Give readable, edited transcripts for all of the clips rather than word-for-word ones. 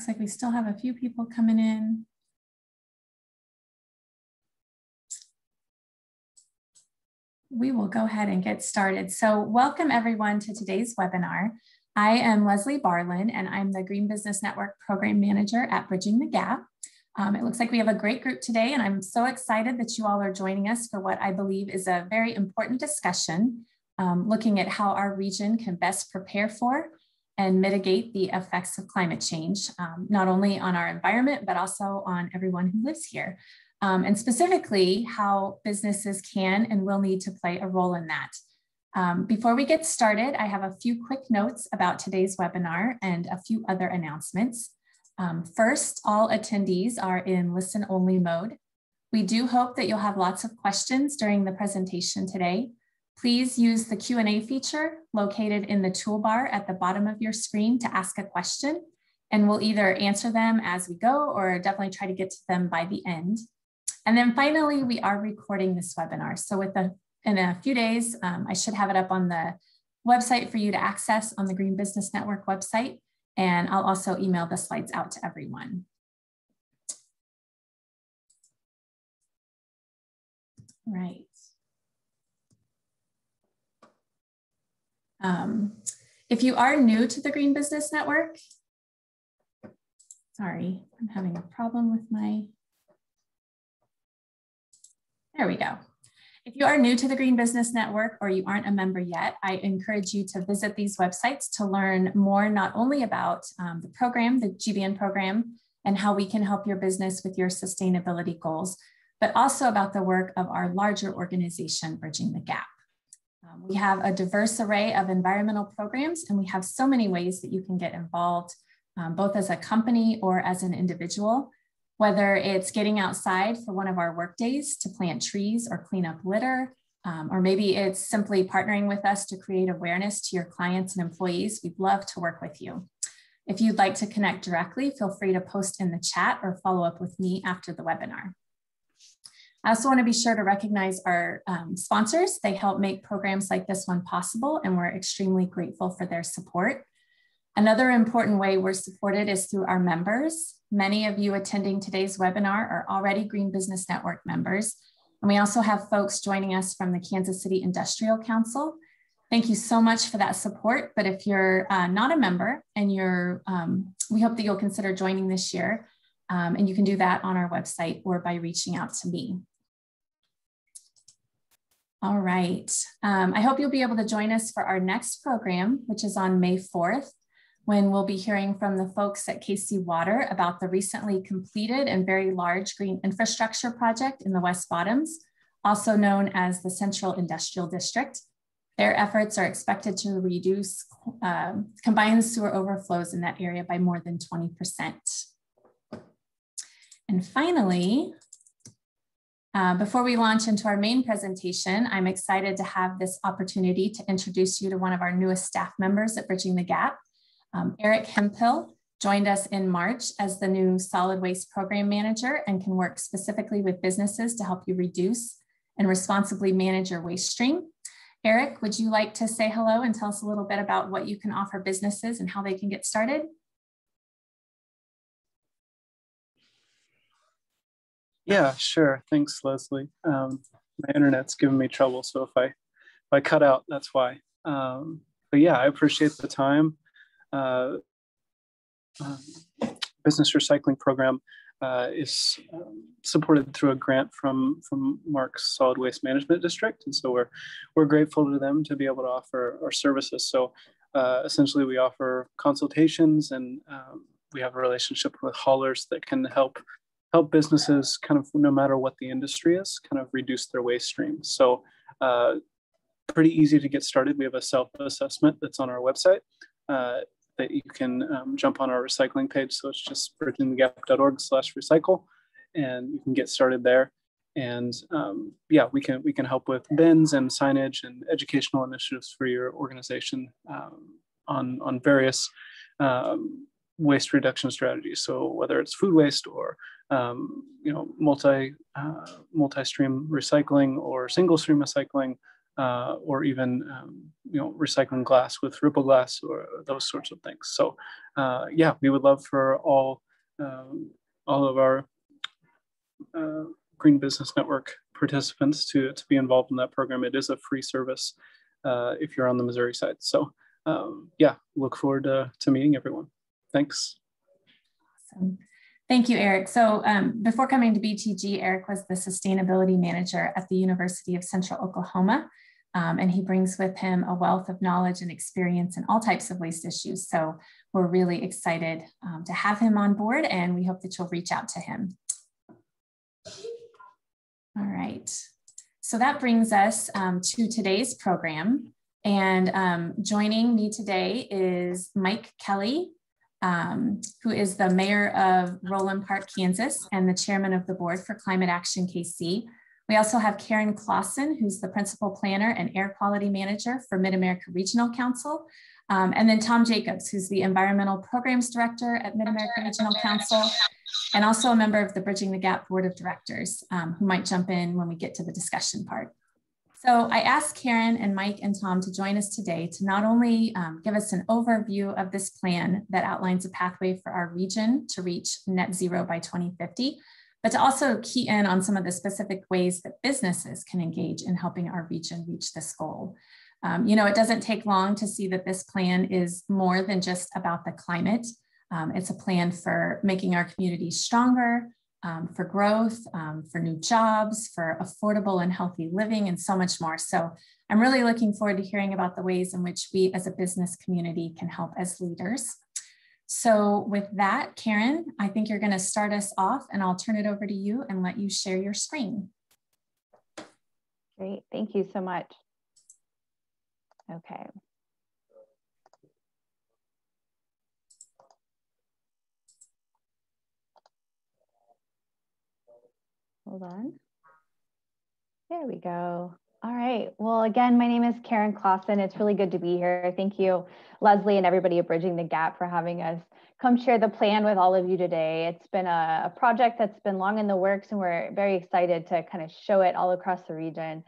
Looks like we still have a few people coming in. We will go ahead and get started. So welcome everyone to today's webinar. I am Leslie Barlin and I'm the Green Business Network Program Manager at Bridging the Gap. It looks like we have a great group today and I'm so excited that you all are joining us for what I believe is a very important discussion, looking at how our region can best prepare for and mitigate the effects of climate change, not only on our environment, but also on everyone who lives here. And specifically how businesses can and will need to play a role in that. Before we get started, I have a few quick notes about today's webinar and a few other announcements. First, all attendees are in listen-only mode. We do hope that you'll have lots of questions during the presentation today. Please use the Q&A feature located in the toolbar at the bottom of your screen to ask a question, and we'll either answer them as we go or definitely try to get to them by the end. And then finally, we are recording this webinar. So in a few days, I should have it up on the website for you to access on the Green Business Network website. And I'll also email the slides out to everyone. Right. If you are new to the Green Business Network, sorry, I'm having a problem with my, there we go. If you are new to the Green Business Network or you aren't a member yet, I encourage you to visit these websites to learn more not only about the program, the GBN program, and how we can help your business with your sustainability goals, but also about the work of our larger organization, Bridging the Gap. We have a diverse array of environmental programs, and we have so many ways that you can get involved, both as a company or as an individual. Whether it's getting outside for one of our work days to plant trees or clean up litter, or maybe it's simply partnering with us to create awareness to your clients and employees, we'd love to work with you. If you'd like to connect directly, feel free to post in the chat or follow up with me after the webinar. I also want to be sure to recognize our sponsors. They help make programs like this one possible, and we're extremely grateful for their support. Another important way we're supported is through our members. Many of you attending today's webinar are already Green Business Network members. And we also have folks joining us from the Kansas City Industrial Council. Thank you so much for that support. But if you're not a member and we hope that you'll consider joining this year. And you can do that on our website or by reaching out to me. All right. I hope you'll be able to join us for our next program, which is on May 4th. When we'll be hearing from the folks at KC Water about the recently completed and very large green infrastructure project in the West Bottoms, also known as the Central Industrial District. Their efforts are expected to reduce combined sewer overflows in that area by more than 20%. And finally, before we launch into our main presentation, I'm excited to have this opportunity to introduce you to one of our newest staff members at Bridging the Gap. Eric Hemphill joined us in March as the new Solid Waste Program Manager and can work specifically with businesses to help you reduce and responsibly manage your waste stream. Eric, would you like to say hello and tell us a little bit about what you can offer businesses and how they can get started? Yeah, sure. Thanks, Leslie. My internet's giving me trouble, so if I cut out, that's why. But yeah, I appreciate the time. Business recycling program is supported through a grant from Mark's Solid Waste Management District, and so we're grateful to them to be able to offer our services. So essentially, we offer consultations, and we have a relationship with haulers that can help businesses, kind of no matter what the industry is, kind of reduce their waste streams. So pretty easy to get started. We have a self-assessment that's on our website. That you can jump on our recycling page. So it's just bridgingthegap.org/recycle, and you can get started there. And yeah, we can help with bins and signage and educational initiatives for your organization on various waste reduction strategies. So whether it's food waste or multi-stream recycling or single stream recycling, or even recycling glass with Ripple glass or those sorts of things. So yeah, we would love for all of our Green Business Network participants to be involved in that program. It is a free service if you're on the Missouri side. So yeah, look forward to meeting everyone. Thanks. Awesome. Thank you, Eric. So before coming to BTG, Eric was the sustainability manager at the University of Central Oklahoma. And he brings with him a wealth of knowledge and experience in all types of waste issues. So we're really excited to have him on board, and we hope that you'll reach out to him. All right. So that brings us to today's program. And joining me today is Mike Kelly, who is the mayor of Roeland Park, Kansas, and the chairman of the board for Climate Action KC. We also have Karen Claussen, who's the principal planner and air quality manager for MidAmerica Regional Council. And then Tom Jacobs, who's the environmental programs director at MidAmerica Regional Council, and also a member of the Bridging the Gap board of directors, who might jump in when we get to the discussion part. So I asked Karen and Mike and Tom to join us today to not only give us an overview of this plan that outlines a pathway for our region to reach net zero by 2050, but to also key in on some of the specific ways that businesses can engage in helping our region reach this goal. It doesn't take long to see that this plan is more than just about the climate. It's a plan for making our communities stronger, for growth, for new jobs, for affordable and healthy living, and so much more. So I'm really looking forward to hearing about the ways in which we as a business community can help as leaders. So with that, Karen, I think you're going to start us off, and I'll turn it over to you and let you share your screen. Great, thank you so much. Okay. Hold on. There we go. All right. Well, again, my name is Karen Claussen. It's really good to be here. Thank you, Leslie, and everybody at Bridging the Gap for having us come share the plan with all of you today. It's been a project that's been long in the works, and we're very excited to kind of show it all across the region.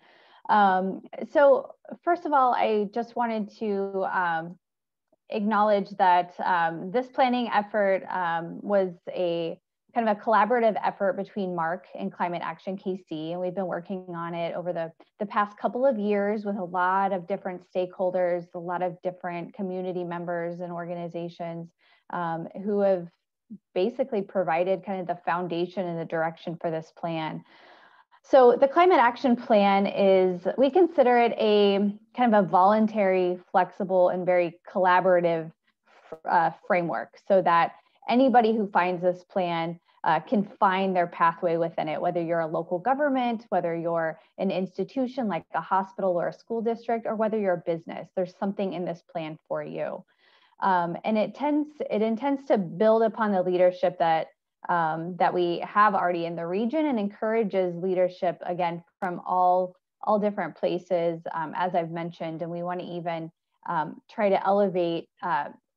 So first of all, I just wanted to acknowledge that this planning effort was a kind of a collaborative effort between Mark and Climate Action KC, and we've been working on it over the past couple of years with a lot of different stakeholders, a lot of different community members and organizations who have basically provided kind of the foundation and the direction for this plan. So the Climate Action Plan we consider it a kind of a voluntary, flexible, and very collaborative framework, so that anybody who finds this plan can find their pathway within it, whether you're a local government, whether you're an institution like a hospital or a school district, or whether you're a business. There's something in this plan for you. And it intends to build upon the leadership that we have already in the region, and encourages leadership, again, from all different places, as I've mentioned. And we want to even try to elevate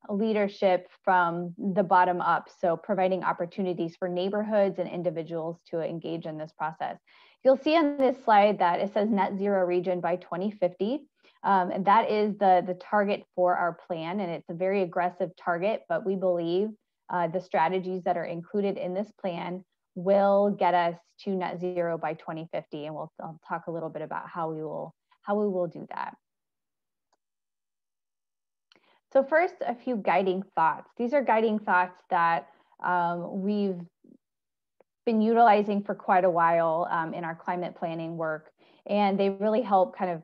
leadership from the bottom up, so providing opportunities for neighborhoods and individuals to engage in this process. You'll see on this slide that it says net zero region by 2050, and that is the target for our plan, and it's a very aggressive target, but we believe the strategies that are included in this plan will get us to net zero by 2050, and I'll talk a little bit about how we will do that. So first, a few guiding thoughts. These are guiding thoughts that we've been utilizing for quite a while in our climate planning work, and they really help kind of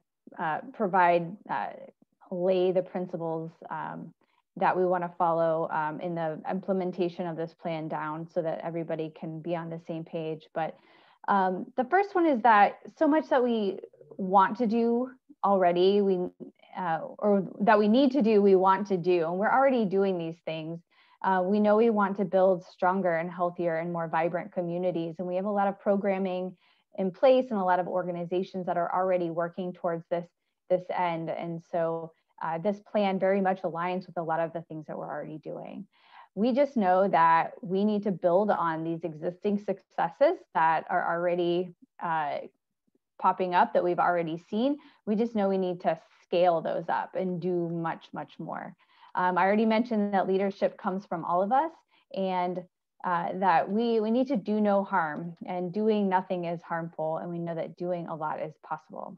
lay the principles that we want to follow in the implementation of this plan down, so that everybody can be on the same page. But the first one is that so much that we want to do already, or that we need to do, we want to do, and we're already doing these things. We know we want to build stronger and healthier and more vibrant communities, and we have a lot of programming in place and a lot of organizations that are already working towards this end. And so this plan very much aligns with a lot of the things that we're already doing. We just know that we need to build on these existing successes that are already popping up that we've already seen. We just know we need to scale those up and do much, much more. I already mentioned that leadership comes from all of us, and that we need to do no harm, and doing nothing is harmful, and we know that doing a lot is possible.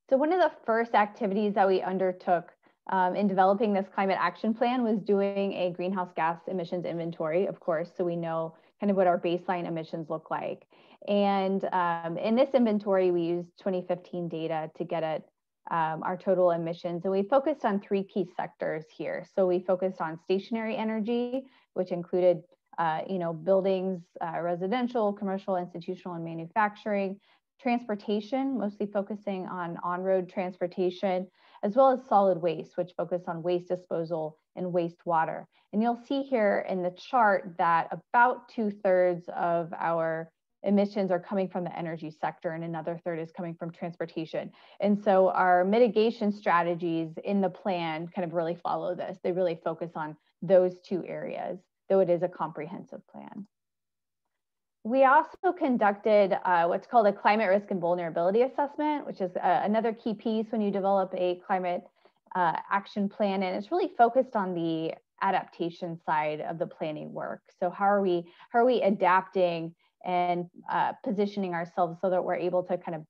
So one of the first activities that we undertook in developing this climate action plan was doing a greenhouse gas emissions inventory, of course, so we know kind of what our baseline emissions look like. And in this inventory, we used 2015 data to get at our total emissions, and we focused on 3 key sectors here. So we focused on stationary energy, which included buildings, residential, commercial, institutional, and manufacturing; transportation, mostly focusing on-road transportation; as well as solid waste, which focus on waste disposal and wastewater. And you'll see here in the chart that about 2/3 of our emissions are coming from the energy sector, and another third is coming from transportation. And so our mitigation strategies in the plan kind of really follow this. They really focus on those 2 areas, though it is a comprehensive plan. We also conducted what's called a climate risk and vulnerability assessment, which is another key piece when you develop a climate action plan. And it's really focused on the adaptation side of the planning work. So how are we adapting and positioning ourselves so that we're able to kind of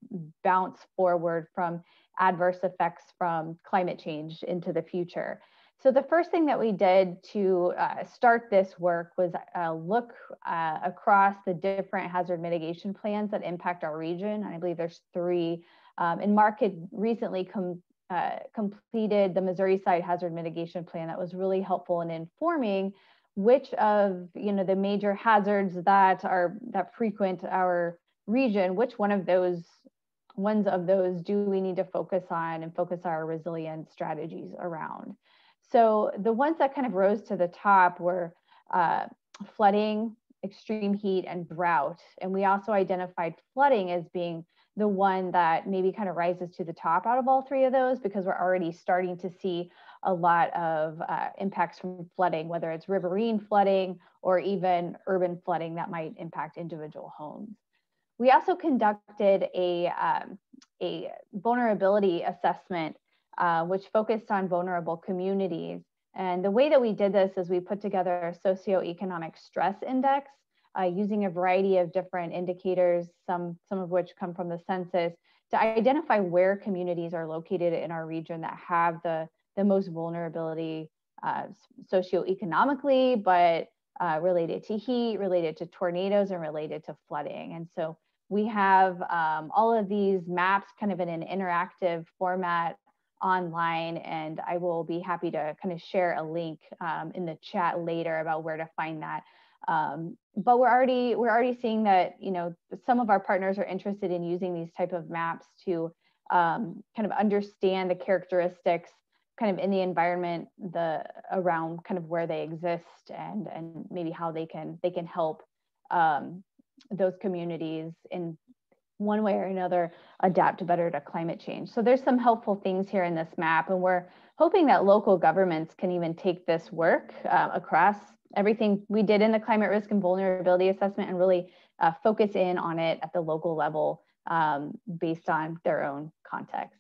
bounce forward from adverse effects from climate change into the future? So the first thing that we did to start this work was look across the different hazard mitigation plans that impact our region. And I believe there's 3. And Mark had recently completed the Missouri side hazard mitigation plan that was really helpful in informing which of the major hazards that frequent our region, which ones of those do we need to focus on and focus our resilience strategies around. So the ones that kind of rose to the top were flooding, extreme heat, and drought. And we also identified flooding as being the one that maybe kind of rises to the top out of all 3 of those, because we're already starting to see a lot of impacts from flooding, whether it's riverine flooding or even urban flooding that might impact individual homes. We also conducted a vulnerability assessment which focused on vulnerable communities. And the way that we did this is we put together a socioeconomic stress index using a variety of different indicators, some of which come from the census, to identify where communities are located in our region that have the most vulnerability socioeconomically, but related to heat, related to tornadoes, and related to flooding. And so we have all of these maps kind of in an interactive format online, and I will be happy to kind of share a link in the chat later about where to find that. But we're already seeing that some of our partners are interested in using these type of maps to kind of understand the characteristics kind of in the environment around kind of where they exist, and maybe how they can help those communities in one way or another adapt better to climate change. So there's some helpful things here in this map, and we're hoping that local governments can even take this work across everything we did in the climate risk and vulnerability assessment and really focus in on it at the local level based on their own context.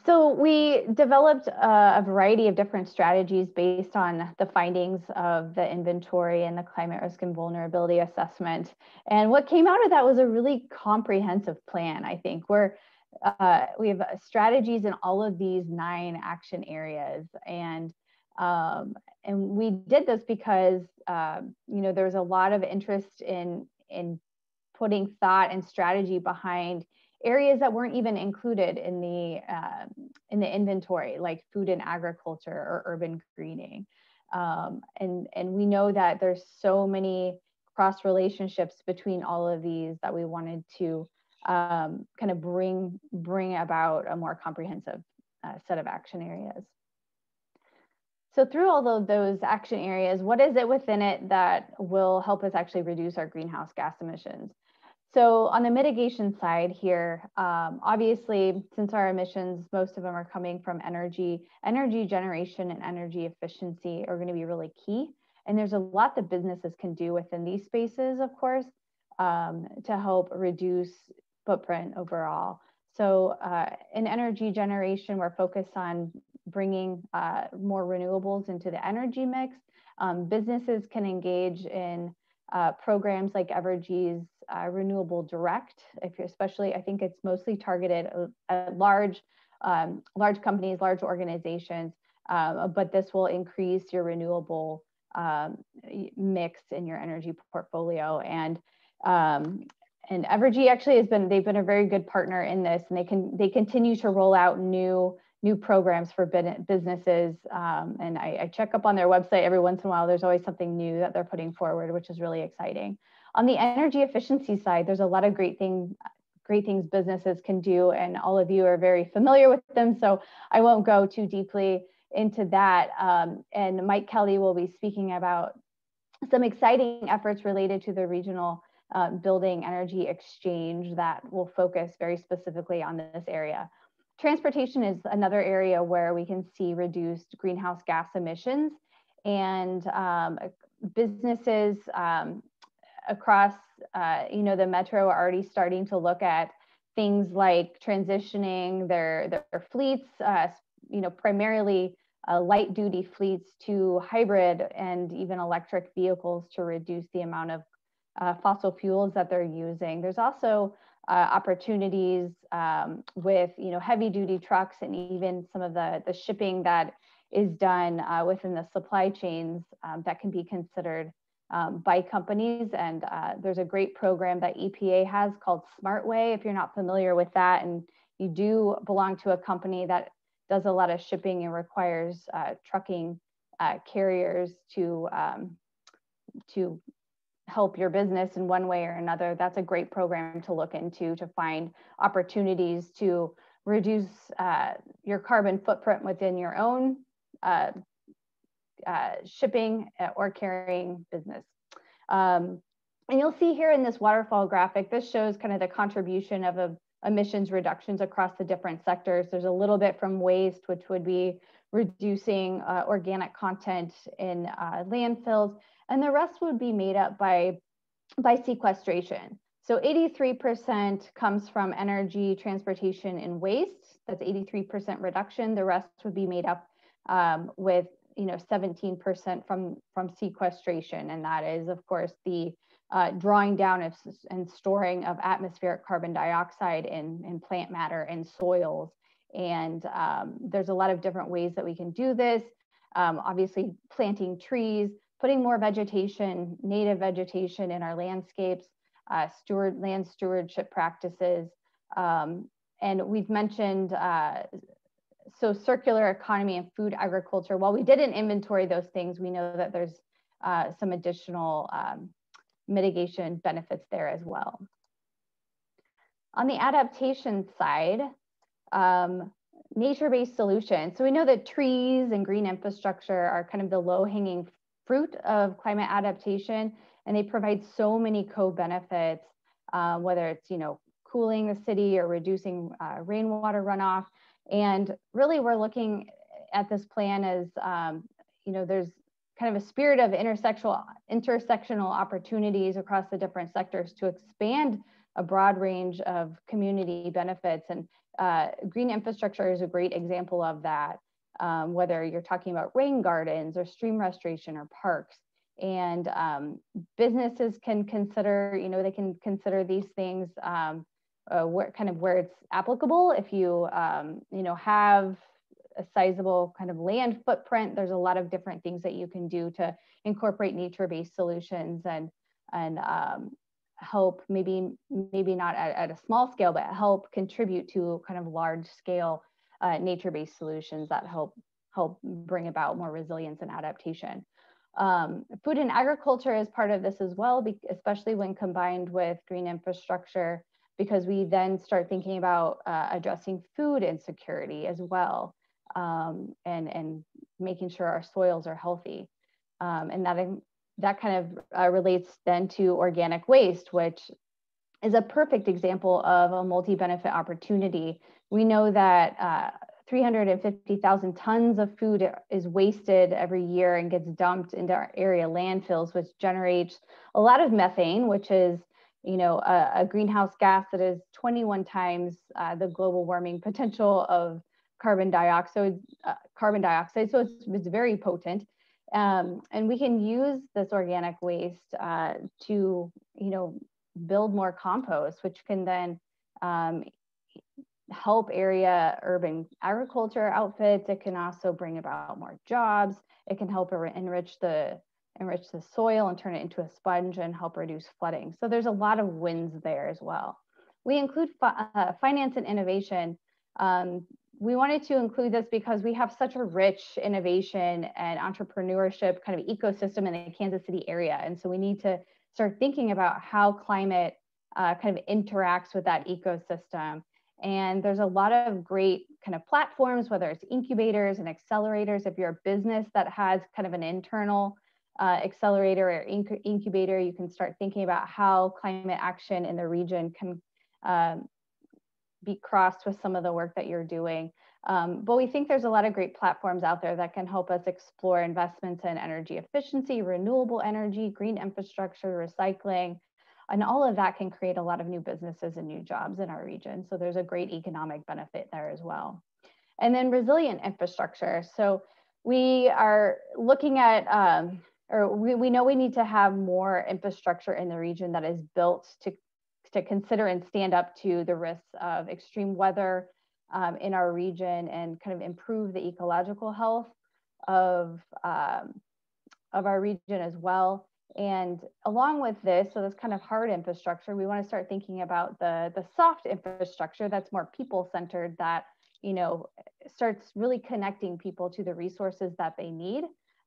So we developed a variety of different strategies based on the findings of the inventory and the climate risk and vulnerability assessment. And what came out of that was a really comprehensive plan, I think, where we have strategies in all of these 9 action areas. And we did this because there's a lot of interest in putting thought and strategy behind areas that weren't even included in the inventory, like food and agriculture or urban greening. And we know that there's so many cross relationships between all of these that we wanted to kind of bring about a more comprehensive set of action areas. So through all of those action areas, what is it within it that will help us actually reduce our greenhouse gas emissions? So on the mitigation side here, obviously, since our emissions, most of them are coming from energy generation and energy efficiency are going to be really key. And there's a lot that businesses can do within these spaces, of course, to help reduce footprint overall. So in energy generation, we're focused on bringing more renewables into the energy mix. Businesses can engage in programs like Evergy's Renewable Direct, if you're especially, I think it's mostly targeted at large companies, large organizations, but this will increase your renewable mix in your energy portfolio. And Evergy actually they've been a very good partner in this, and they continue to roll out new programs for businesses. And I check up on their website every once in a while. There's always something new that they're putting forward, which is really exciting. On the energy efficiency side, there's a lot of great things businesses can do, and all of you are very familiar with them, so I won't go too deeply into that. And Mike Kelly will be speaking about some exciting efforts related to the regional building energy exchange that will focus very specifically on this area. Transportation is another area where we can see reduced greenhouse gas emissions, and businesses across the metro are already starting to look at things like transitioning their fleets, primarily light duty fleets, to hybrid and even electric vehicles to reduce the amount of fossil fuels that they're using. There's also opportunities with heavy duty trucks, and even some of the shipping that is done within the supply chains that can be considered by companies. And there's a great program that EPA has called SmartWay, if you're not familiar with that, and you do belong to a company that does a lot of shipping and requires trucking carriers to help your business in one way or another. That's a great program to look into to find opportunities to reduce your carbon footprint within your own shipping or carrying business. And you'll see here in this waterfall graphic, this shows kind of the contribution of emissions reductions across the different sectors. There's a little bit from waste, which would be reducing organic content in landfills, and the rest would be made up by sequestration. So 83% comes from energy, transportation, and waste. That's 83% reduction. The rest would be made up with 17% from sequestration, and that is, of course, the drawing down and storing of atmospheric carbon dioxide in plant matter and soils. And there's a lot of different ways that we can do this. Obviously, planting trees, putting more vegetation, native vegetation in our landscapes, land stewardship practices. And we've mentioned, so circular economy and food agriculture. While we didn't inventory those things, we know that there's some additional mitigation benefits there as well. On the adaptation side, nature-based solutions. So we know that trees and green infrastructure are kind of the low-hanging fruit of climate adaptation, and they provide so many co-benefits, whether it's cooling the city or reducing rainwater runoff. And really, we're looking at this plan as there's kind of a spirit of intersectional opportunities across the different sectors to expand a broad range of community benefits. And green infrastructure is a great example of that, whether you're talking about rain gardens or stream restoration or parks. And businesses can consider, they can consider these things where it's applicable. If you, have a sizable kind of land footprint, there's a lot of different things that you can do to incorporate nature-based solutions and help, maybe not at a small scale, but help contribute to kind of large scale nature-based solutions that help bring about more resilience and adaptation. Food and agriculture is part of this as well, especially when combined with green infrastructure, because we then start thinking about addressing food insecurity as well, and making sure our soils are healthy. And that kind of relates then to organic waste, which is a perfect example of a multi-benefit opportunity. We know that 350,000 tons of food is wasted every year and gets dumped into our area landfills, which generates a lot of methane, which is, you know, a greenhouse gas that is 21 times the global warming potential of carbon dioxide. So it's very potent. And we can use this organic waste to, you know, build more compost, which can then help area urban agriculture outfits. It can also bring about more jobs. It can help enrich the soil and turn it into a sponge and help reduce flooding. So there's a lot of wins there as well. We include finance and innovation. We wanted to include this because we have such a rich innovation and entrepreneurship kind of ecosystem in the Kansas City area. And so we need to start thinking about how climate kind of interacts with that ecosystem. And there's a lot of great kind of platforms, whether it's incubators and accelerators. If you're a business that has kind of an internal accelerator or incubator, you can start thinking about how climate action in the region can be crossed with some of the work that you're doing. But we think there's a lot of great platforms out there that can help us explore investments in energy efficiency, renewable energy, green infrastructure, recycling, and all of that can create a lot of new businesses and new jobs in our region. So there's a great economic benefit there as well. And then resilient infrastructure. So we are looking at, we know we need to have more infrastructure in the region that is built to consider and stand up to the risks of extreme weather in our region and kind of improve the ecological health of our region as well. And along with this, so this kind of hard infrastructure, we want to start thinking about the soft infrastructure that's more people-centered, that, you know, starts really connecting people to the resources that they need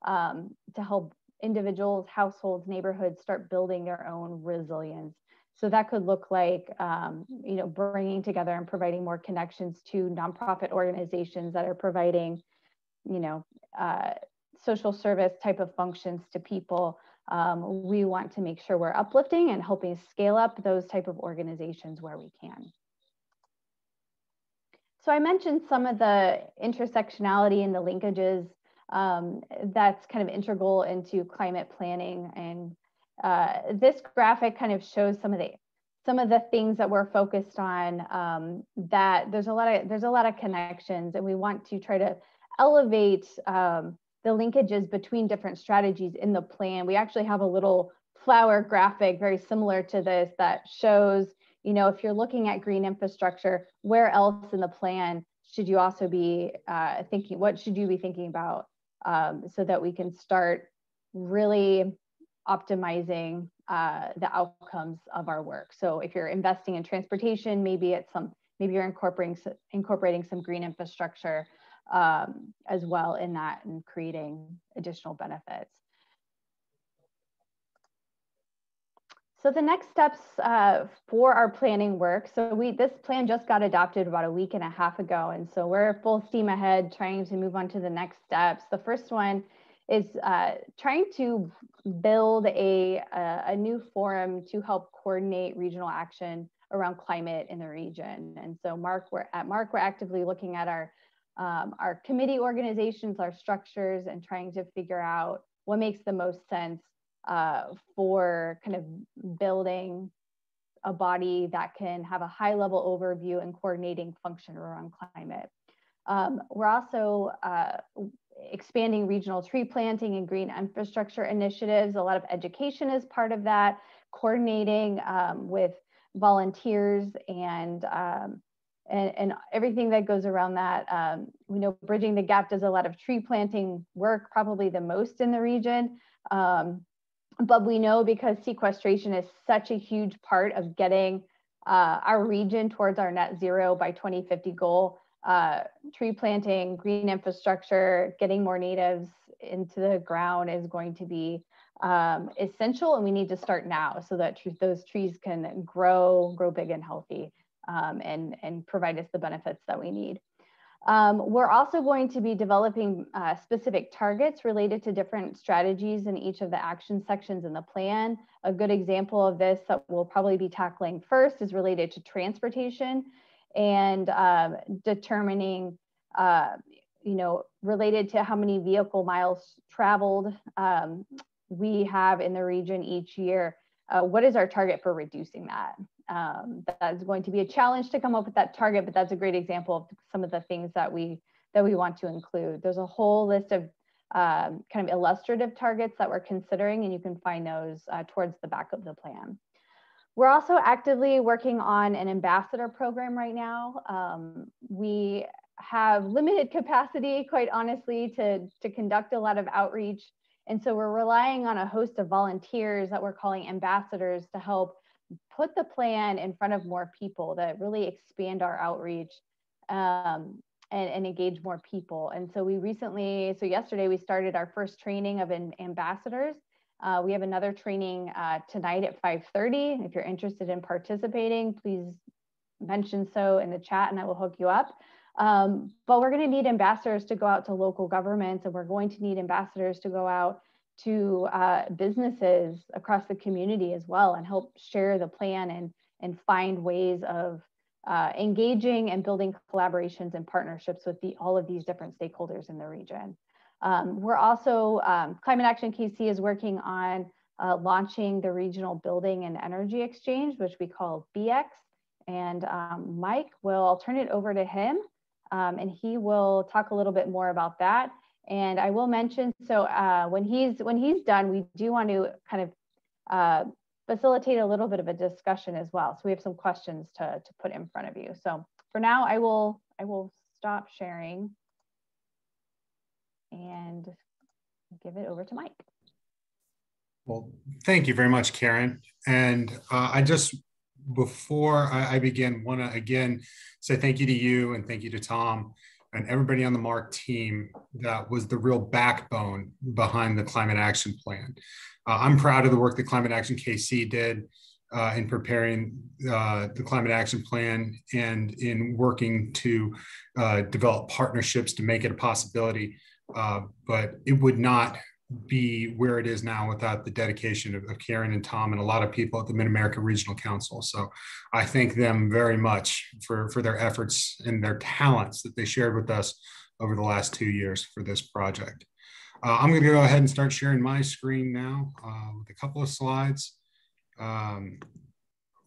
to help individuals, households, neighborhoods start building their own resilience. So that could look like, you know, bringing together and providing more connections to nonprofit organizations that are providing, you know, social service type of functions to people. We want to make sure we're uplifting and helping scale up those type of organizations where we can. So I mentioned some of the intersectionality and the linkages that's kind of integral into climate planning. And this graphic kind of shows some of the things that we're focused on, that there's a lot of connections, and we want to try to elevate the linkages between different strategies in the plan. We actually have a little flower graphic very similar to this that shows, you know, if you're looking at green infrastructure, where else in the plan should you also be thinking, what should you be thinking about, so that we can start really optimizing the outcomes of our work. So if you're investing in transportation, maybe you're incorporating some green infrastructure as well in that, and creating additional benefits. So the next steps for our planning work. So this plan just got adopted about a week and a half ago, and so we're full steam ahead trying to move on to the next steps. The first one is trying to build a new forum to help coordinate regional action around climate in the region. And so we're actively looking at our committee organizations, our structures, and trying to figure out what makes the most sense for kind of building a body that can have a high level overview and coordinating function around climate. We're also expanding regional tree planting and green infrastructure initiatives. A lot of education is part of that, coordinating with volunteers and everything that goes around that. We know Bridging the Gap does a lot of tree planting work, probably the most in the region. But we know, because sequestration is such a huge part of getting our region towards our net zero by 2050 goal, tree planting, green infrastructure, getting more natives into the ground is going to be essential, and we need to start now so that those trees can grow big and healthy, and provide us the benefits that we need. We're also going to be developing specific targets related to different strategies in each of the action sections in the plan. A good example of this that we'll probably be tackling first is related to transportation, and determining related to how many vehicle miles traveled we have in the region each year. What is our target for reducing that? That's going to be a challenge to come up with that target, but that's a great example of some of the things that we want to include. There's a whole list of kind of illustrative targets that we're considering, and you can find those towards the back of the plan. We're also actively working on an ambassador program right now. We have limited capacity, quite honestly, to conduct a lot of outreach. And so we're relying on a host of volunteers that we're calling ambassadors to help put the plan in front of more people, that really expand our outreach and engage more people. And so yesterday we started our first training of ambassadors. We have another training tonight at 5:30. If you're interested in participating, please mention so in the chat and I will hook you up. But we're going to need ambassadors to go out to local governments, and we're going to need ambassadors to go out to businesses across the community as well and help share the plan and find ways of engaging and building collaborations and partnerships with all of these different stakeholders in the region. We're also, Climate Action KC is working on launching the Regional Building and Energy Exchange, which we call BX. And Mike, I'll turn it over to him and he will talk a little bit more about that. And I will mention, so when he's done, we do want to kind of facilitate a little bit of a discussion as well. So we have some questions to put in front of you. So for now, I will stop sharing and give it over to Mike. Well, thank you very much, Karen. And before I begin, want to again say thank you to you and thank you to Tom and everybody on the MARC team that was the real backbone behind the Climate Action Plan. I'm proud of the work that Climate Action KC did in preparing the Climate Action Plan and in working to develop partnerships to make it a possibility. But it would not be where it is now without the dedication of Karen and Tom and a lot of people at the MidAmerica Regional Council. So I thank them very much for their efforts and their talents that they shared with us over the last 2 years for this project. I'm going to go ahead and start sharing my screen now with a couple of slides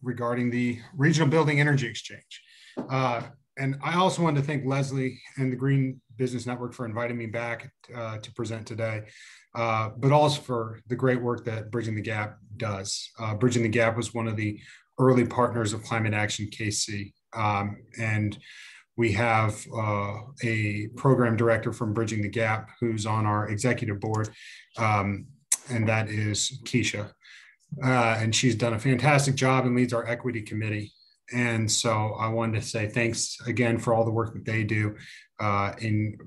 regarding the Regional Building Energy Exchange. And I also wanted to thank Leslie and the Green Business Network for inviting me back to present today, but also for the great work that Bridging the Gap does. Bridging the Gap was one of the early partners of Climate Action KC. And we have a program director from Bridging the Gap who's on our executive board, and that is Keisha. And she's done a fantastic job and leads our equity committee. And so I wanted to say thanks again for all the work that they do in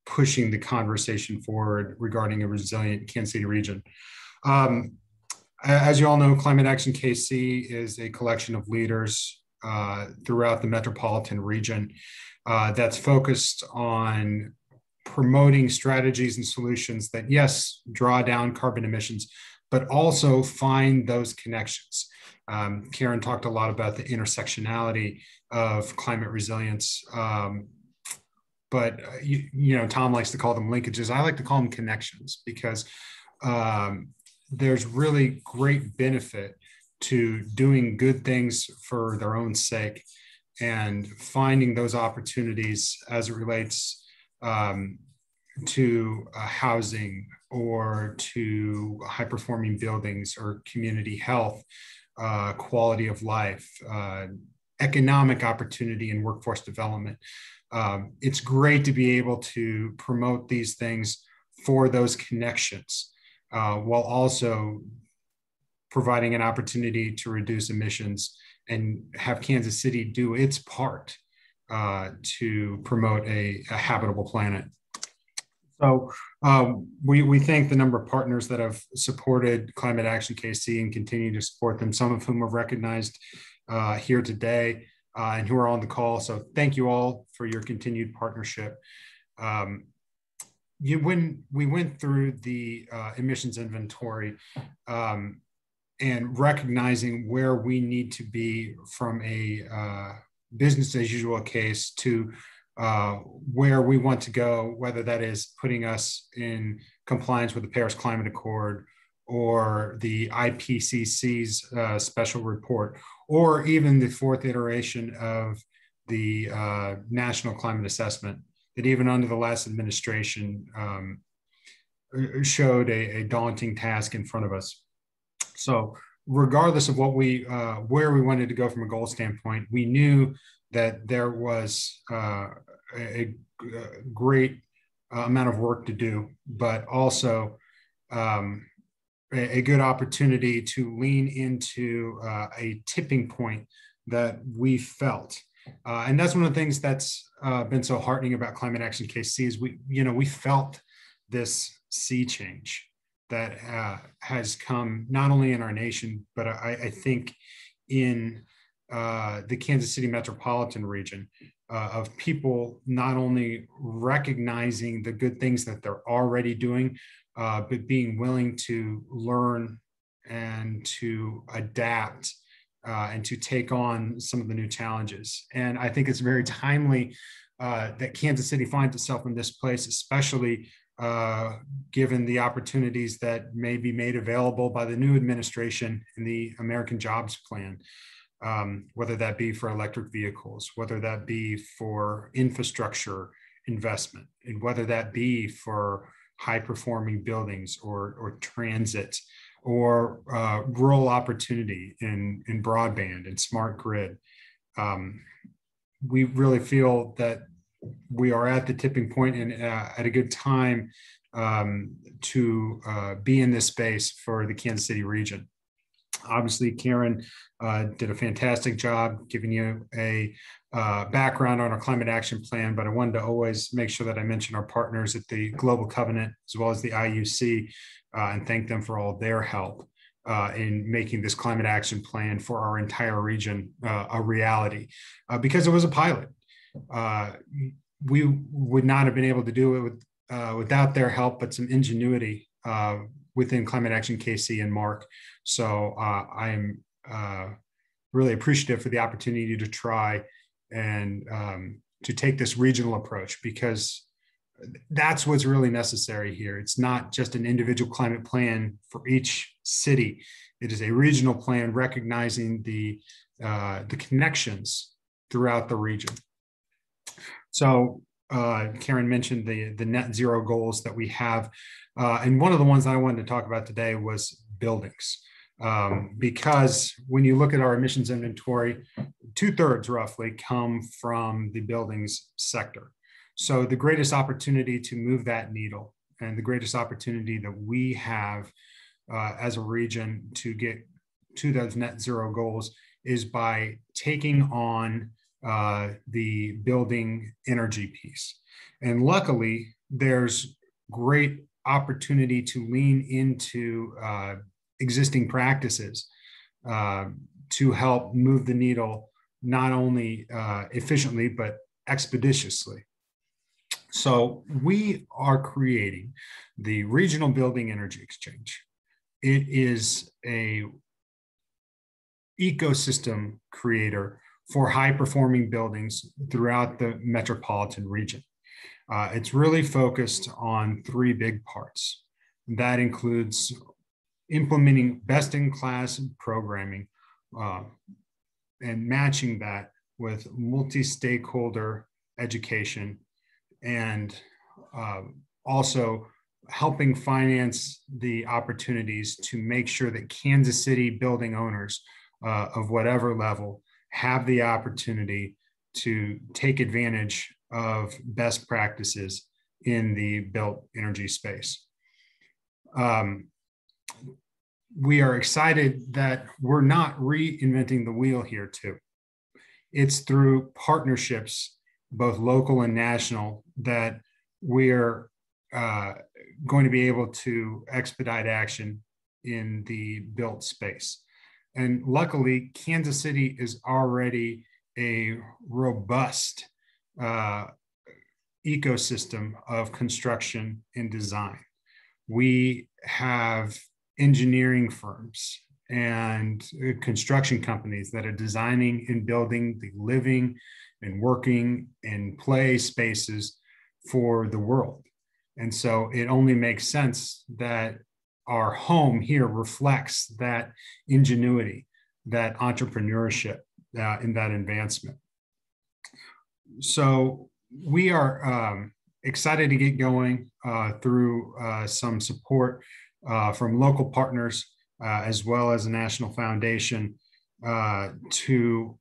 pushing the conversation forward regarding a resilient Kansas City region. As you all know, Climate Action KC is a collection of leaders throughout the metropolitan region that's focused on promoting strategies and solutions that, yes, draw down carbon emissions, but also find those connections. Karen talked a lot about the intersectionality of climate resilience, but Tom likes to call them linkages. I like to call them connections because there's really great benefit to doing good things for their own sake and finding those opportunities as it relates to housing or to high-performing buildings or community health, quality of life, economic opportunity and workforce development. It's great to be able to promote these things for those connections while also providing an opportunity to reduce emissions and have Kansas City do its part to promote a habitable planet. So we thank the number of partners that have supported Climate Action KC and continue to support them, some of whom are recognized here today and who are on the call. So thank you all for your continued partnership. When we went through the emissions inventory and recognizing where we need to be from a business as usual case to where we want to go, whether that is putting us in compliance with the Paris Climate Accord or the IPCC's special report, or even the fourth iteration of the National Climate Assessment that even under the last administration showed a daunting task in front of us. So regardless of what where we wanted to go from a goal standpoint, we knew that there was a great amount of work to do, but also a good opportunity to lean into a tipping point that we felt. And that's one of the things that's been so heartening about Climate Action KC is we felt this sea change that has come not only in our nation, but I think in the Kansas City metropolitan region of people not only recognizing the good things that they're already doing, but being willing to learn and to adapt and to take on some of the new challenges. And I think it's very timely that Kansas City finds itself in this place, especially given the opportunities that may be made available by the new administration in the American Jobs Plan, whether that be for electric vehicles, whether that be for infrastructure investment, and whether that be for high-performing buildings or transit or rural opportunity in broadband and smart grid. We really feel that we are at the tipping point and at a good time to be in this space for the Kansas City region. Obviously, Karen did a fantastic job giving you a background on our climate action plan, but I wanted to always make sure that I mention our partners at the Global Covenant as well as the IUC and thank them for all their help in making this climate action plan for our entire region a reality because it was a pilot. We would not have been able to do it without their help, but some ingenuity within Climate Action KC and Mark. So I'm really appreciative for the opportunity to try and to take this regional approach, because that's what's really necessary here. It's not just an individual climate plan for each city. It is a regional plan recognizing the connections throughout the region. So Karen mentioned the net zero goals that we have. And one of the ones I wanted to talk about today was buildings. Because when you look at our emissions inventory, 2/3 roughly come from the buildings sector. So the greatest opportunity to move that needle and the greatest opportunity that we have as a region to get to those net zero goals is by taking on the building energy piece. And luckily, there's great opportunity to lean into existing practices to help move the needle not only efficiently, but expeditiously. So we are creating the Regional Building Energy Exchange. It is a ecosystem creator for high-performing buildings throughout the metropolitan region. It's really focused on 3 big parts. That includes implementing best-in-class programming and matching that with multi-stakeholder education, and also helping finance the opportunities to make sure that Kansas City building owners of whatever level have the opportunity to take advantage of best practices in the built energy space. We are excited that we're not reinventing the wheel here too. It's through partnerships, both local and national, that we're going to be able to expedite action in the built space. And luckily, Kansas City is already a robust ecosystem of construction and design. We have engineering firms and construction companies that are designing and building the living and working and play spaces for the world. And so it only makes sense that our home here reflects that ingenuity, that entrepreneurship, and that advancement. So we are excited to get going through some support from local partners as well as a national foundation to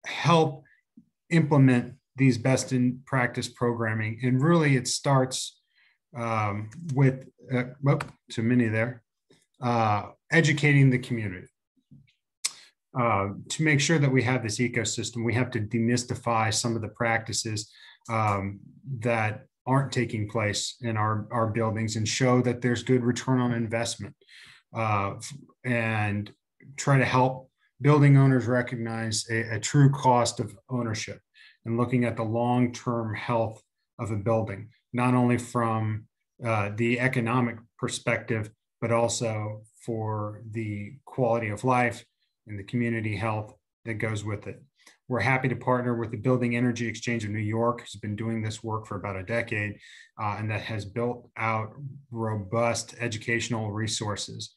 help implement these best in practice programming. And really it starts with, too many there, educating the community. To make sure that we have this ecosystem, we have to demystify some of the practices that aren't taking place in our buildings and show that there's good return on investment, and try to help building owners recognize a true cost of ownership and looking at the long-term health of a building, not only from the economic perspective, but also for the quality of life and the community health that goes with it. We're happy to partner with the Building Energy Exchange of New York, who's been doing this work for about a decade, and that has built out robust educational resources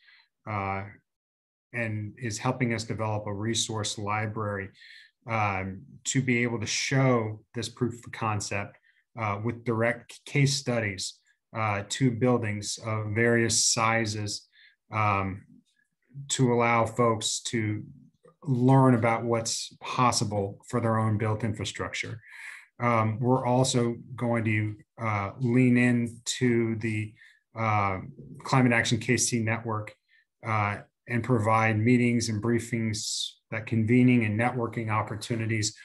and is helping us develop a resource library to be able to show this proof of concept with direct case studies to buildings of various sizes, to allow folks to learn about what's possible for their own built infrastructure. We're also going to lean into the Climate Action KC network and provide meetings and briefings, that convening and networking opportunities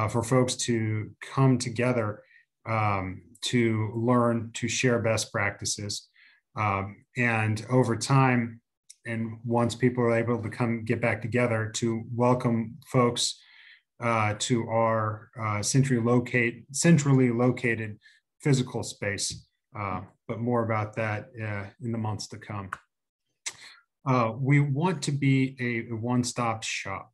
for folks to come together to learn, to share best practices. And over time, and once people are able to get back together, to welcome folks to our centrally located physical space, but more about that in the months to come. We want to be a one-stop shop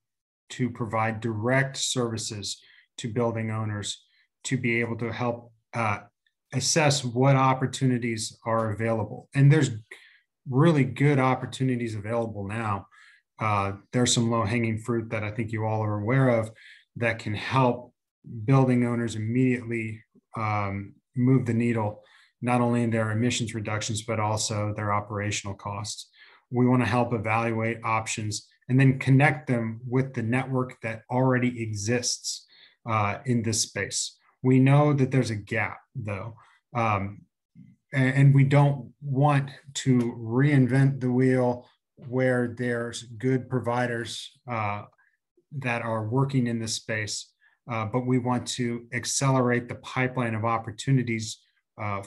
to provide direct services to building owners to be able to help assess what opportunities are available. And there's really good opportunities available now. There's some low-hanging fruit that I think you all are aware of that can help building owners immediately move the needle, not only in their emissions reductions, but also their operational costs. We want to help evaluate options and then connect them with the network that already exists in this space. We know that there's a gap, though, and we don't want to reinvent the wheel where there's good providers that are working in this space, but we want to accelerate the pipeline of opportunities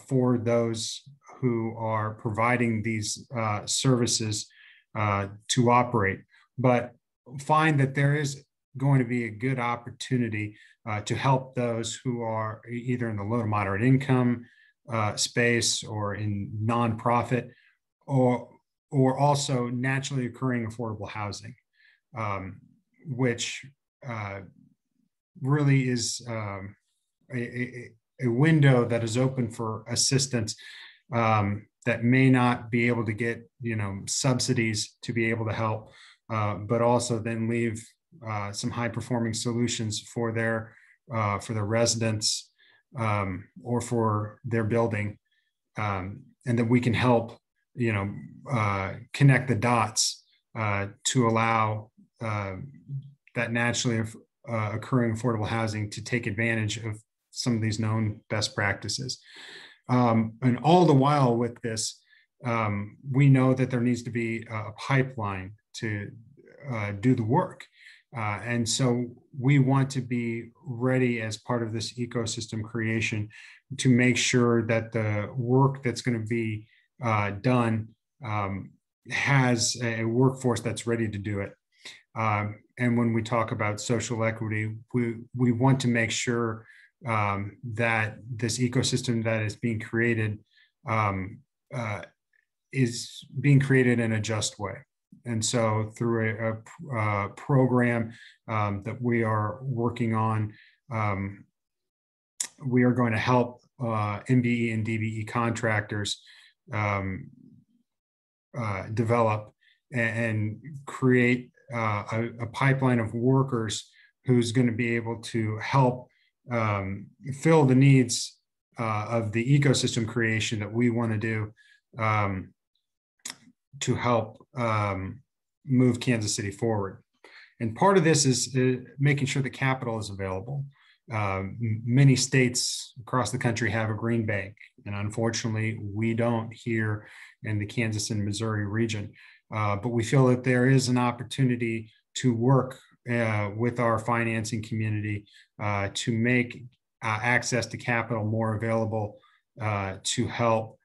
for those who are providing these services to operate, but find that there is going to be a good opportunity to help those who are either in the low to moderate income space or in nonprofit, or also naturally occurring affordable housing, which really is a window that is open for assistance that may not be able to get subsidies to be able to help, but also then leave some high performing solutions for their residents or for their building, and that we can help connect the dots to allow that naturally occurring affordable housing to take advantage of some of these known best practices. And all the while with this, we know that there needs to be a pipeline to do the work. And so we want to be ready as part of this ecosystem creation to make sure that the work that's going to be done has a workforce that's ready to do it. And when we talk about social equity, we want to make sure that this ecosystem that is being created is being created in a just way. And so through a program that we are working on we are going to help MBE and DBE contractors develop and create a pipeline of workers who's going to be able to help fill the needs of the ecosystem creation that we want to do to help move Kansas City forward. And part of this is making sure the capital is available. Many states across the country have a green bank, and unfortunately, we don't here in the Kansas and Missouri region. But we feel that there is an opportunity to work with our financing community to make access to capital more available to help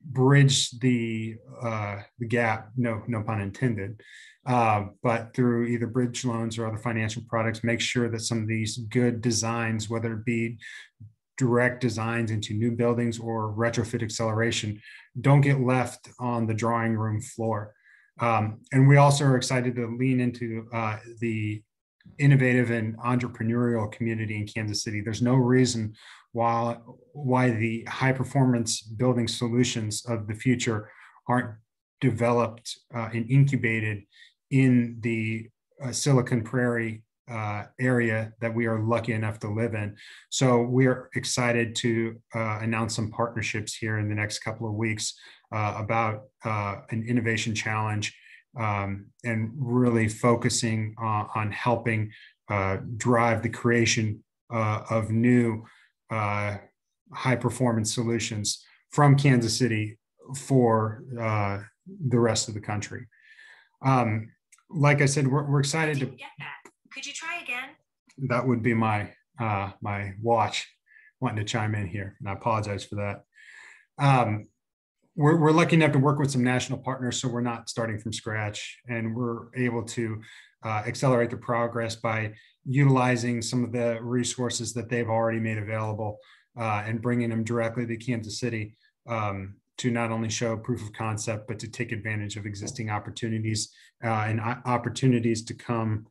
bridge the gap, no pun intended, but through either bridge loans or other financial products, make sure that some of these good designs, whether it be direct designs into new buildings or retrofit acceleration, don't get left on the drawing room floor. And we also are excited to lean into the innovative and entrepreneurial community in Kansas City. There's no reason why the high performance building solutions of the future aren't developed and incubated in the Silicon Prairie area that we are lucky enough to live in. So we are excited to announce some partnerships here in the next couple of weeks about an innovation challenge and really focusing on helping drive the creation of new high performance solutions from Kansas City for the rest of the country. Like I said, we're excited to get that. Could you try again? That would be my my watch wanting to chime in here, and I apologize for that. We're lucky enough to work with some national partners, so we're not starting from scratch, and we're able to accelerate the progress by utilizing some of the resources that they've already made available and bringing them directly to Kansas City to not only show proof of concept, but to take advantage of existing opportunities and opportunities to come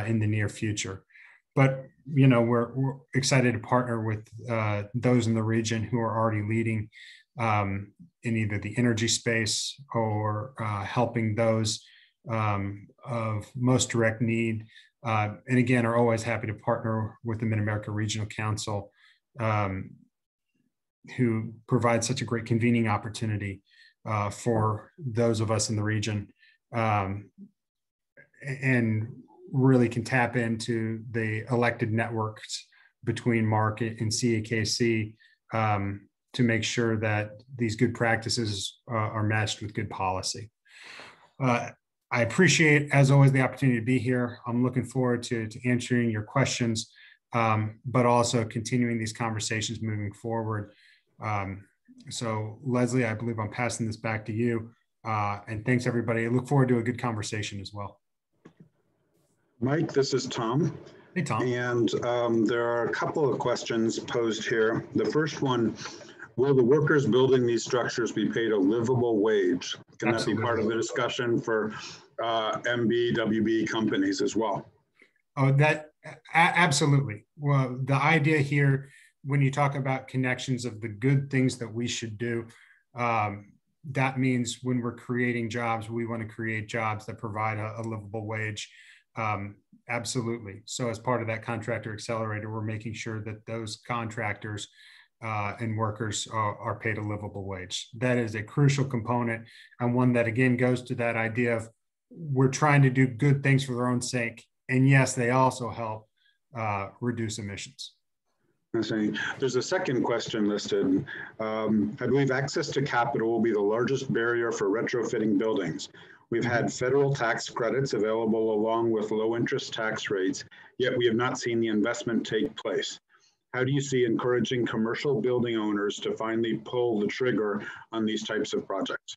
in the near future. But you know, we're excited to partner with those in the region who are already leading in either the energy space or helping those of most direct need. And again, are always happy to partner with the MidAmerica Regional Council, who provide such a great convening opportunity for those of us in the region, and really can tap into the elected networks between market and CAKC to make sure that these good practices are matched with good policy. I appreciate, as always, the opportunity to be here. I'm looking forward to answering your questions, but also continuing these conversations moving forward. So Leslie, I believe I'm passing this back to you. And thanks everybody. I look forward to a good conversation as well. Mike, this is Tom. Hey, Tom. And there are a couple of questions posed here. The first one, will the workers building these structures be paid a livable wage? Can Absolutely. That be part of the discussion for MB, WB companies as well? Oh, that absolutely. Well, the idea here, when you talk about connections of the good things that we should do, that means when we're creating jobs, we want to create jobs that provide a livable wage. Absolutely. So as part of that contractor accelerator, we're making sure that those contractors and workers are paid a livable wage. That is a crucial component, and one that again goes to that idea of we're trying to do good things for their own sake. And yes, they also help reduce emissions. I see. There's a second question listed. I believe access to capital will be the largest barrier for retrofitting buildings. We've had federal tax credits available along with low interest tax rates, yet we have not seen the investment take place. How do you see encouraging commercial building owners to finally pull the trigger on these types of projects?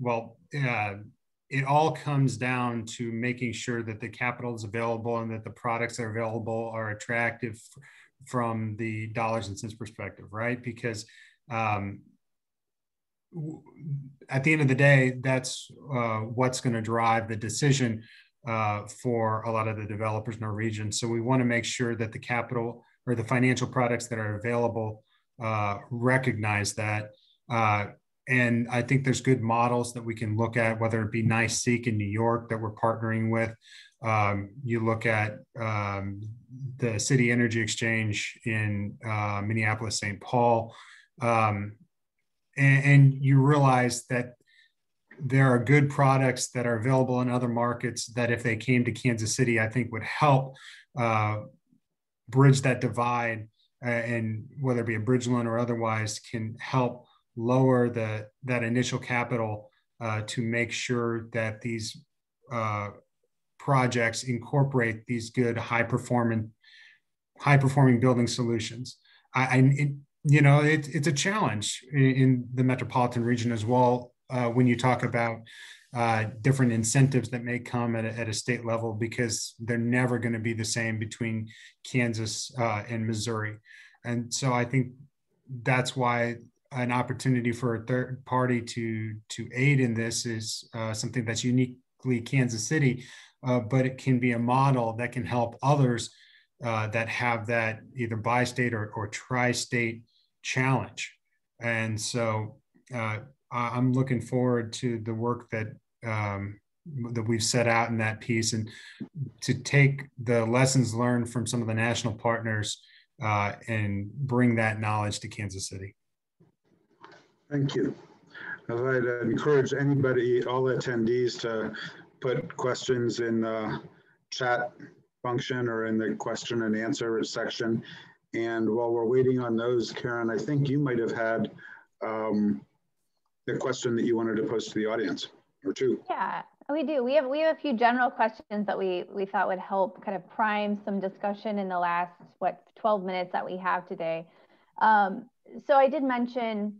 Well, it all comes down to making sure that the capital is available and that the products that are available are attractive from the dollars and cents perspective, right? Because at the end of the day, that's what's going to drive the decision for a lot of the developers in our region. So we want to make sure that the capital or the financial products that are available recognize that. And I think there's good models that we can look at, whether it be NYSEG in New York that we're partnering with. You look at the City Energy Exchange in Minneapolis, St. Paul, and you realize that there are good products that are available in other markets that if they came to Kansas City, I think would help bridge that divide, and whether it be a bridge loan or otherwise, can help lower that initial capital to make sure that these projects incorporate these good high performing building solutions. It's a challenge in the metropolitan region as well. When you talk about different incentives that may come at a state level, because they're never going to be the same between Kansas and Missouri. And so I think that's why an opportunity for a third party to aid in this is something that's uniquely Kansas City, but it can be a model that can help others that have that either bi-state or tri-state challenge. And so I'm looking forward to the work that we've set out in that piece, and to take the lessons learned from some of the national partners and bring that knowledge to Kansas City. Thank you. I'd encourage anybody, all attendees, to put questions in the chat function or in the question and answer section. And while we're waiting on those, Karen, I think you might have had the question that you wanted to pose to the audience, or two. Yeah, we do. We have a few general questions that we thought would help kind of prime some discussion in the last 12 minutes that we have today. So I did mention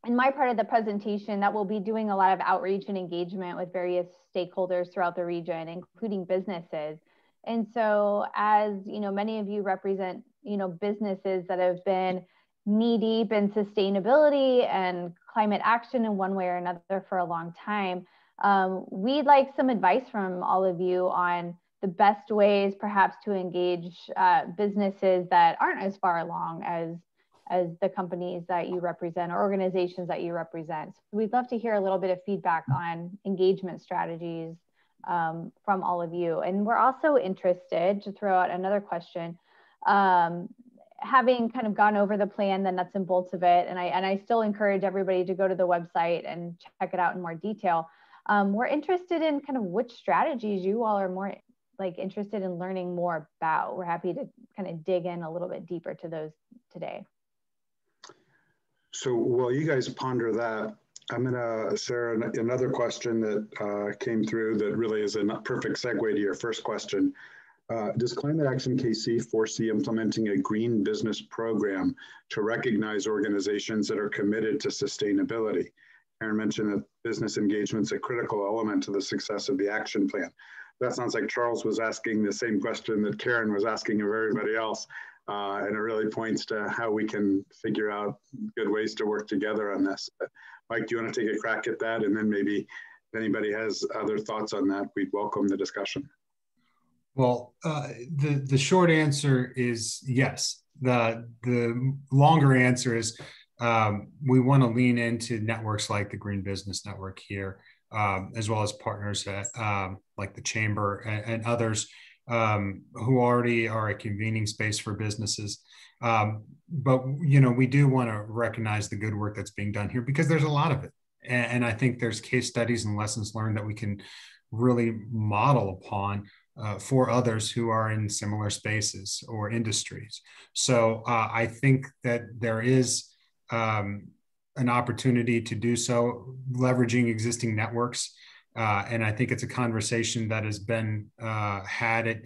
in my part of the presentation that we'll be doing a lot of outreach and engagement with various stakeholders throughout the region, including businesses. And so, as you know, many of you represent businesses that have been knee deep in sustainability and climate action in one way or another for a long time. We'd like some advice from all of you on the best ways perhaps to engage businesses that aren't as far along as the companies that you represent or organizations that you represent. So we'd love to hear a little bit of feedback on engagement strategies from all of you. And we're also interested, to throw out another question, having kind of gone over the plan, the nuts and bolts of it, and I still encourage everybody to go to the website and check it out in more detail. We're interested in kind of which strategies you all are more interested in learning more about. We're happy to kind of dig in a little bit deeper to those today. So while you guys ponder that, I'm going to share another question that came through that really is a perfect segue to your first question. Does Climate Action KC foresee implementing a green business program to recognize organizations that are committed to sustainability? Karen mentioned that business engagement is a critical element to the success of the action plan. That sounds like Charles was asking the same question that Karen was asking of everybody else. And it really points to how we can figure out good ways to work together on this. But Mike, do you want to take a crack at that? And then maybe if anybody has other thoughts on that, we'd welcome the discussion. Well, the short answer is yes. The longer answer is we want to lean into networks like the Green Business Network here, as well as partners like the Chamber and others who already are a convening space for businesses. But we do want to recognize the good work that's being done here, because there's a lot of it. And I think there's case studies and lessons learned that we can really model upon for others who are in similar spaces or industries. So I think that there is an opportunity to do so, leveraging existing networks. And I think it's a conversation that has been had at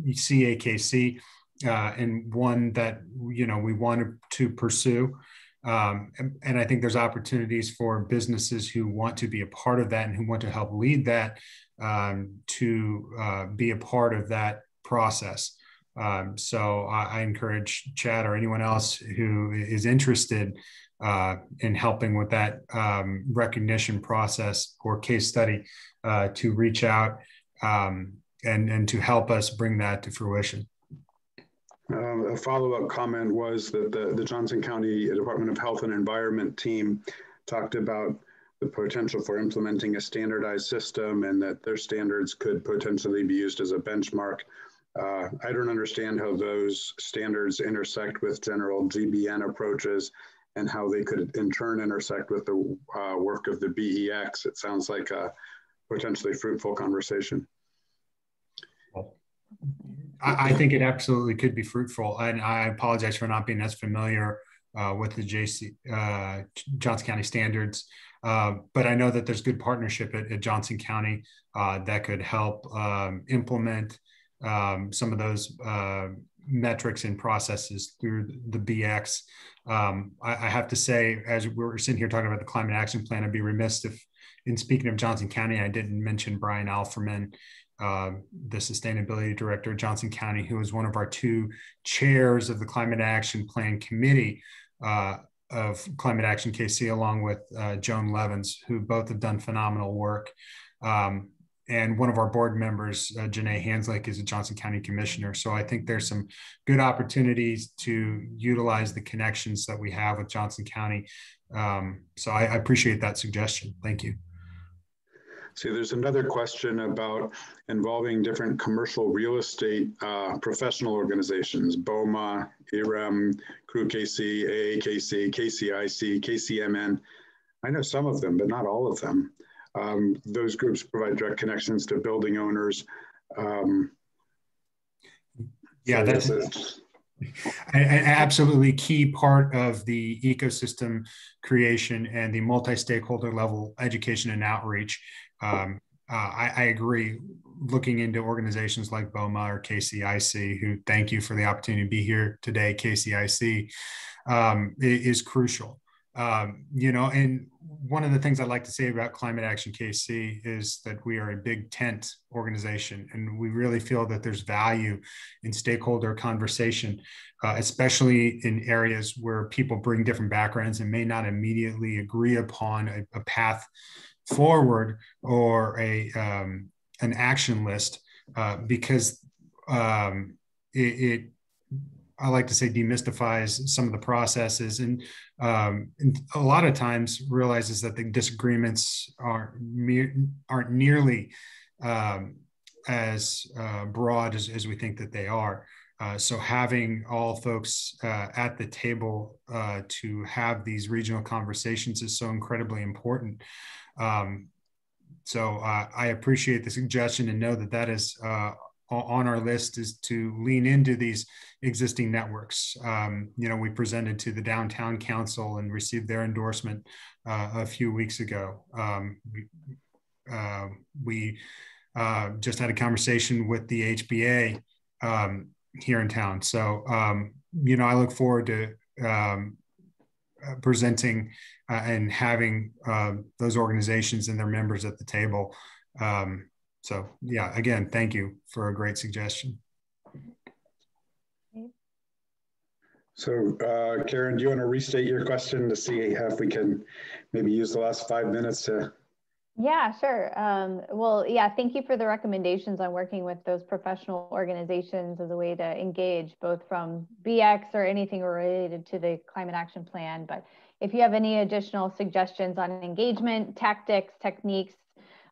CAKC, and one that we wanted to pursue. And I think there's opportunities for businesses who want to be a part of that and who want to help lead that to be a part of that process. So I encourage Chad or anyone else who is interested in helping with that recognition process or case study to reach out and to help us bring that to fruition. A follow-up comment was that the Johnson County Department of Health and Environment team talked about the potential for implementing a standardized system and that their standards could potentially be used as a benchmark. I don't understand how those standards intersect with general GBN approaches and how they could in turn intersect with the work of the BEX. It sounds like a potentially fruitful conversation. I think it absolutely could be fruitful, and I apologize for not being as familiar with the Johnson County standards, but I know that there's good partnership at Johnson County that could help implement some of those metrics and processes through the BX. I have to say, as we're sitting here talking about the climate action plan, I'd be remiss if, in speaking of Johnson County, I didn't mention Brian Alferman, the sustainability director of Johnson County, who is one of our two chairs of the Climate Action Plan Committee of Climate Action KC, along with Joan Levins, who both have done phenomenal work. And one of our board members, Janae Hanslake, is a Johnson County commissioner. So I think there's some good opportunities to utilize the connections that we have with Johnson County. So I appreciate that suggestion. Thank you. See, there's another question about involving different commercial real estate professional organizations, BOMA, IREM, Crew KC, AAKC, KCIC, KCMN. I know some of them, but not all of them. Those groups provide direct connections to building owners. Yeah, that's an absolutely key part of the ecosystem creation and the multi-stakeholder level education and outreach. I agree. Looking into organizations like BOMA or KCIC, who thank you for the opportunity to be here today, KCIC, is crucial. And one of the things I'd like to say about Climate Action KC is that we are a big tent organization, and we really feel that there's value in stakeholder conversation, especially in areas where people bring different backgrounds and may not immediately agree upon a path forward or an action list, because I like to say demystifies some of the processes, and a lot of times realizes that the disagreements aren't nearly as broad as we think that they are. So having all folks at the table to have these regional conversations is so incredibly important. So I appreciate the suggestion and know that that is on our list, is to lean into these existing networks. We presented to the Downtown Council and received their endorsement a few weeks ago. We just had a conversation with the HBA here in town. So, I look forward to presenting and having those organizations and their members at the table. So yeah, again, thank you for a great suggestion. So Karen, do you want to restate your question to see if we can maybe use the last 5 minutes to? Yeah, sure. Well, yeah, thank you for the recommendations on working with those professional organizations as a way to engage, both from BX or anything related to the climate action plan. But if you have any additional suggestions on engagement, tactics, techniques,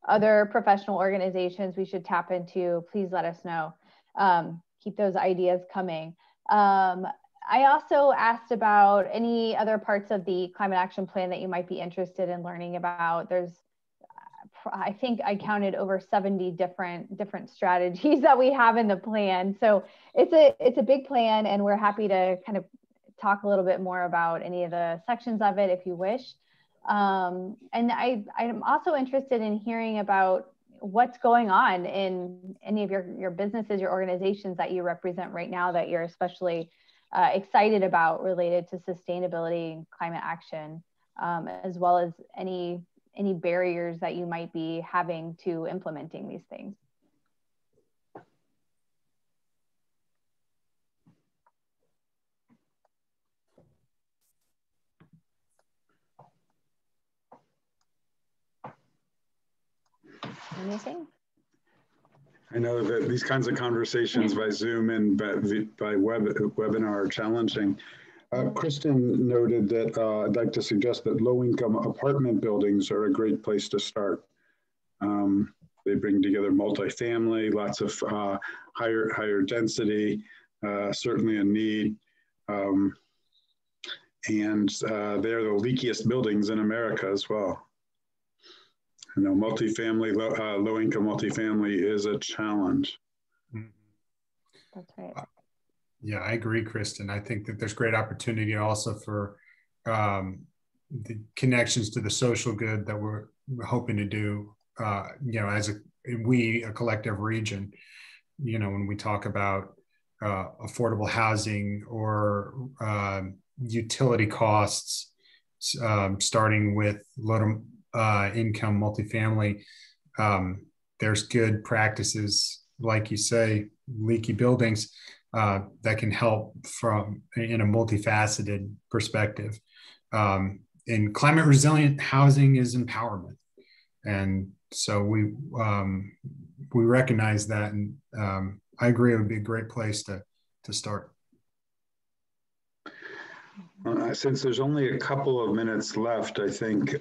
other professional organizations we should tap into, please let us know. Keep those ideas coming. I also asked about any other parts of the climate action plan that you might be interested in learning about. I think I counted over 70 different strategies that we have in the plan. So it's a big plan, and we're happy to kind of talk a little bit more about any of the sections of it if you wish. And I'm also interested in hearing about what's going on in any of your businesses, your organizations that you represent right now that you're especially excited about related to sustainability and climate action, as well as any barriers that you might be having to implementing these things. Anything? I know that these kinds of conversations by Zoom and by webinar are challenging. Kristen noted that I'd like to suggest that low-income apartment buildings are a great place to start. They bring together multifamily, lots of higher density, certainly a need. And they're the leakiest buildings in America as well. You know, multifamily, low-income multifamily is a challenge. That's right. Yeah, I agree, Kristen. I think that there's great opportunity also for the connections to the social good that we're hoping to do, you know, as a collective region, you know, when we talk about affordable housing or utility costs, starting with low income multifamily, there's good practices, like you say, leaky buildings that can help from in a multifaceted perspective. And climate resilient housing is empowerment, and so we recognize that, and I agree it would be a great place to start. Since there's only a couple of minutes left, I think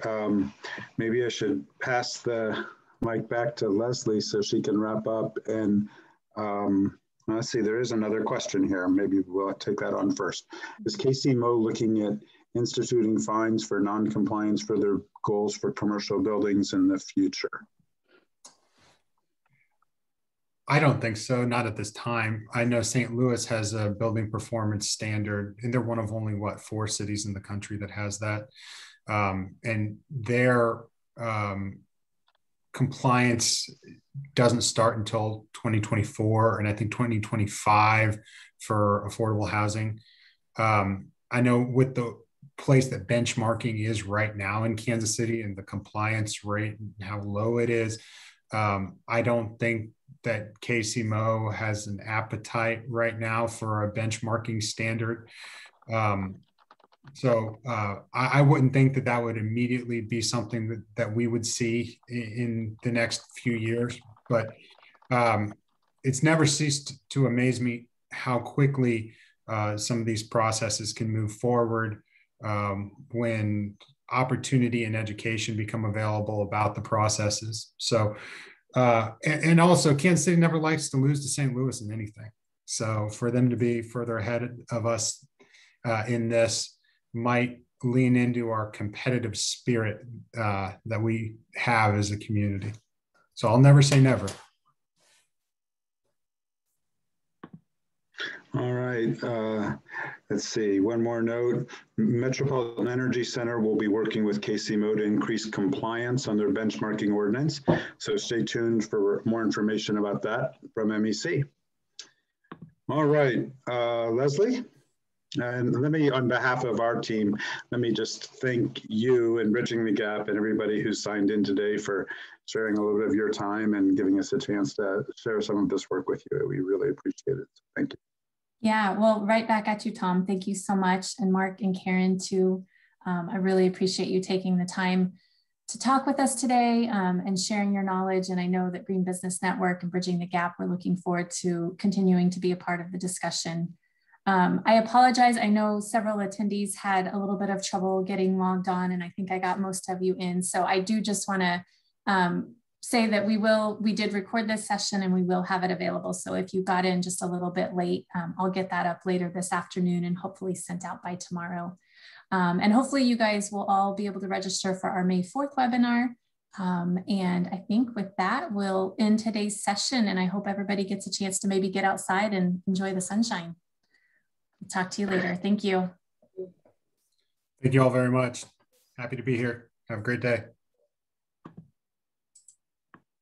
maybe I should pass the mic back to Leslie so she can wrap up. And let's see, there is another question here. Maybe we'll take that on first. Is KCMO looking at instituting fines for non-compliance for their goals for commercial buildings in the future? I don't think so, not at this time. I know St. Louis has a building performance standard, and they're one of only, 4 cities in the country that has that. And their compliance doesn't start until 2024, and I think 2025 for affordable housing. I know with the place that benchmarking is right now in Kansas City and the compliance rate and how low it is, I don't think that KCMO has an appetite right now for a benchmarking standard. So I wouldn't think that that would immediately be something that we would see in the next few years, but it's never ceased to amaze me how quickly some of these processes can move forward when opportunity and education become available about the processes. So, and also Kansas City never likes to lose to St. Louis in anything. So for them to be further ahead of us in this might lean into our competitive spirit that we have as a community. So I'll never say never. All right, let's see, one more note. Metropolitan Energy Center will be working with KCMO to increase compliance on their benchmarking ordinance. So stay tuned for more information about that from MEC. All right, Leslie, and let me, on behalf of our team, let me just thank you and Bridging the Gap and everybody who signed in today for sharing a little bit of your time and giving us a chance to share some of this work with you. We really appreciate it. Thank you. Yeah, well, right back at you, Tom. Thank you so much. And Mark and Karen too. I really appreciate you taking the time to talk with us today and sharing your knowledge. And I know that Green Business Network and Bridging the Gap, we're looking forward to continuing to be a part of the discussion. I apologize. I know several attendees had a little bit of trouble getting logged on, and I think I got most of you in. So I do just want to say that we did record this session and we will have it available. So if you got in just a little bit late, I'll get that up later this afternoon and hopefully sent out by tomorrow. And hopefully you guys will all be able to register for our May 4th webinar. And I think with that, we'll end today's session, and I hope everybody gets a chance to maybe get outside and enjoy the sunshine. Talk to you later. Thank you. Thank you all very much. Happy to be here. Have a great day.